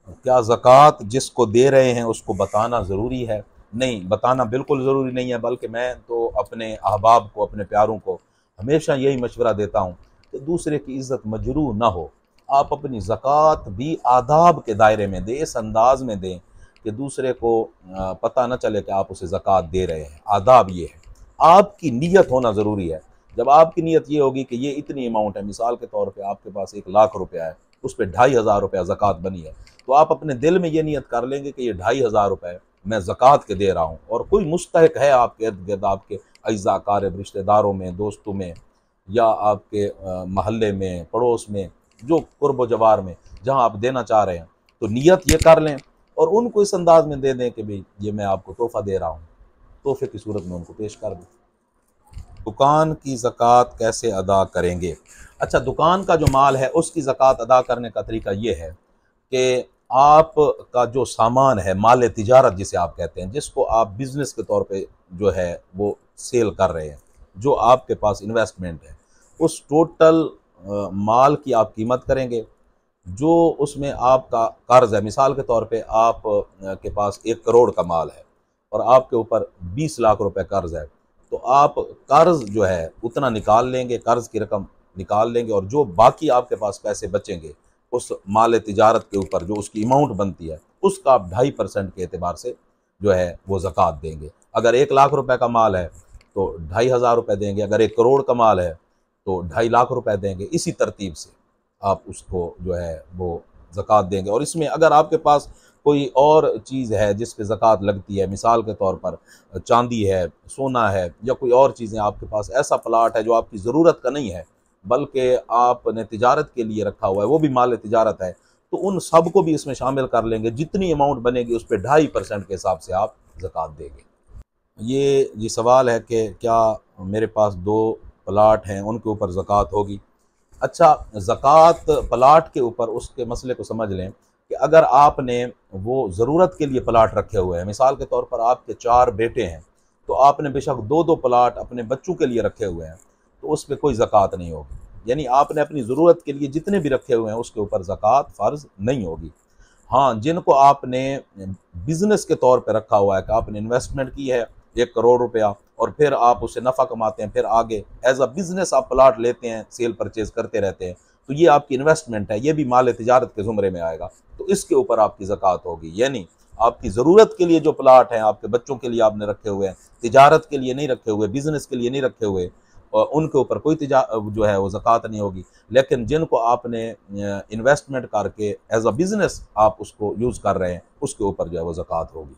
क्या ज़कात जिसको दे रहे हैं उसको बताना ज़रूरी है? नहीं, बताना बिल्कुल ज़रूरी नहीं है, बल्कि मैं तो अपने अहबाब को, अपने प्यारों को हमेशा यही मशवरा देता हूँ कि दूसरे की इज़्ज़त मजरूह ना हो। आप अपनी ज़कात भी आदाब के दायरे में दें, इस अंदाज में दें कि दूसरे को पता न चले कि आप उसे ज़कात दे रहे हैं। आदाब ये है, आपकी नीयत होना ज़रूरी है। जब आपकी नीयत ये होगी कि ये इतनी अमाउंट है, मिसाल के तौर पे आपके पास 1,00,000 रुपया है, उस पे 2,500 रुपया ज़कात बनी है, तो आप अपने दिल में ये नियत कर लेंगे कि ये 2,500 रुपये मैं ज़कात के दे रहा हूँ, और कोई मुस्तहिक है आपके इर्द गिर्द, आपके अज़्ज़ा क़ारिब, रिश्तेदारों में, दोस्तों में, या आपके महल्ले में, पड़ोस में, जो कुर्ब जवार में जहाँ आप देना चाह रहे हैं, तो नियत ये कर लें और उनको इस अंदाज में दे दें कि भाई ये मैं आपको तोहफ़ा दे रहा हूँ, तोहफे की सूरत में उनको पेश कर दें। दुकान की ज़कात कैसे अदा करेंगे? अच्छा, दुकान का जो माल है उसकी ज़कात अदा करने का तरीका ये है कि आप का जो सामान है, माल तिजारत जिसे आप कहते हैं, जिसको आप बिज़नेस के तौर पे जो है वो सेल कर रहे हैं, जो आपके पास इन्वेस्टमेंट है, उस टोटल माल की आप कीमत करेंगे। जो उसमें आपका कर्ज़ है, मिसाल के तौर पे आप के पास 1 करोड़ का माल है और आपके ऊपर 20 लाख रुपए कर्ज़ है, तो आप कर्ज़ जो है उतना निकाल लेंगे, कर्ज़ की रकम निकाल लेंगे, और जो बाकी आपके पास पैसे बचेंगे उस माल तिजारत के ऊपर जो उसकी अमाउंट बनती है, उसका आप 2.5% के एतबार से जो है वो ज़कात देंगे। अगर 1 लाख रुपए का माल है तो 2,500 रुपये देंगे, अगर 1 करोड़ का माल है तो 2.5 लाख रुपए देंगे। इसी तरतीब से आप उसको जो है वो ज़कात देंगे। और इसमें अगर आपके पास कोई और चीज़ है जिस पे ज़कात लगती है, मिसाल के तौर पर चांदी है, सोना है, या कोई और चीज़ें आपके पास, ऐसा प्लाट है जो आपकी ज़रूरत का नहीं है बल्कि आपने तिजारत के लिए रखा हुआ है, वो भी माल तिजारत है, तो उन सब को भी इसमें शामिल कर लेंगे। जितनी अमाउंट बनेगी उस पे 2.5% के हिसाब से आप ज़कात देंगे। ये सवाल है कि क्या मेरे पास 2 प्लाट हैं, उनके ऊपर ज़कात होगी? अच्छा, ज़कात प्लाट के ऊपर, उसके मसले को समझ लें कि अगर आपने वो ज़रूरत के लिए प्लाट रखे हुए हैं, मिसाल के तौर पर आपके 4 बेटे हैं, तो आपने बेशक 2-2 प्लाट अपने बच्चों के लिए रखे हुए हैं, तो उस पे कोई ज़कात नहीं होगी। यानी आपने अपनी ज़रूरत के लिए जितने भी रखे हुए हैं उसके ऊपर ज़कात फ़र्ज़ नहीं होगी। हाँ, जिनको आपने बिज़नेस के तौर पे रखा हुआ है कि आपने इन्वेस्टमेंट की है 1 करोड़ रुपया, और फिर आप उससे नफ़ा कमाते हैं, फिर आगे एज़ अ बिज़नेस आप प्लाट लेते हैं, सेल परचेज़ करते रहते हैं, तो ये आपकी इन्वेस्टमेंट है, ये भी माल तिजारत के ज़ुमरे में आएगा, तो इसके ऊपर आपकी ज़कात होगी। यानी आपकी ज़रूरत के लिए जो प्लाट हैं, आपके बच्चों के लिए आपने रखे हुए हैं, तिजारत के लिए नहीं रखे हुए, बिज़नेस के लिए नहीं रखे हुए, और उनके ऊपर कोई जो है वो ज़कात नहीं होगी। लेकिन जिनको आपने इन्वेस्टमेंट करके एज़ अ बिज़नेस आप उसको यूज़ कर रहे हैं, उसके ऊपर जो है वो ज़कात होगी।